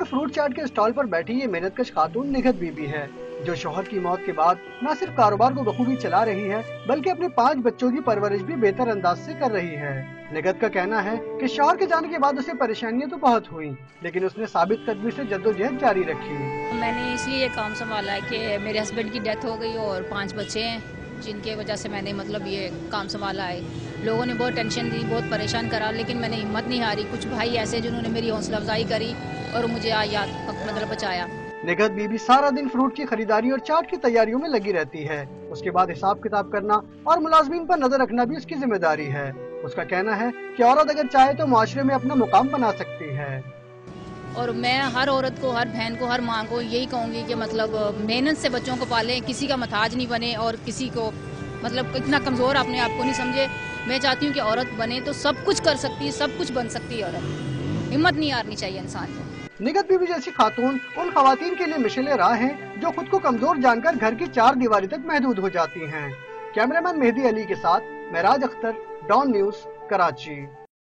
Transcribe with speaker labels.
Speaker 1: Fruit चाट के stall पर बैठी ये मेहनतकश खातून निगहत बीबी है, जो शौहर की मौत के बाद न सिर्फ कारोबार को बखूबी चला रही है बल्कि अपने 5 बच्चों की परवरिश भी बेहतर अंदाज से कर रही है। निगहत का कहना है कि शौहर के जाने के बाद उसे परेशानियां तो बहुत हुई, लेकिन उसने साबित कदमी से जद्दोजहद जारी रखी।
Speaker 2: मैंने इसलिए ये काम संभाला है कि मेरे हस्बैंड की डेथ हो गई और 5 बच्चे हैं, जिनके वजह से मैंने ये काम संभाला है। लोगों ने बहुत टेंशन दी, बहुत परेशान करा, लेकिन मैंने हिम्मत नहीं हारी। कुछ भाई ऐसे जिन्होंने मेरी हौसला अफजाई करी और मुझे बचाया।
Speaker 1: निगहत बीबी सारा दिन फ्रूट की खरीदारी और चाट की तैयारियों में लगी रहती है। उसके बाद हिसाब किताब करना और मुलाजमीन पर नजर रखना भी उसकी जिम्मेदारी है। उसका कहना है कि औरत अगर चाहे तो मुआशरे में अपना मुकाम बना सकती है।
Speaker 2: और मैं हर औरत को, हर बहन को, हर माँ को यही कहूँगी कि मेहनत से बच्चों को पालें, किसी का महताज नहीं बने और किसी को इतना कमज़ोर अपने आप को नहीं समझे। मैं चाहती हूँ कि औरत बने तो सब कुछ कर सकती है, सब कुछ बन सकती है औरत। हिम्मत नहीं हारनी चाहिए इंसान को।
Speaker 1: निगहत बीबी जैसी खातून उन खवातीन के लिए मिशेले राह हैं जो खुद को कमजोर जानकर घर की 4 दीवारी तक महदूद हो जाती हैं। कैमरामैन मेहदी अली के साथ महराज अख्तर, डॉन न्यूज़, कराची।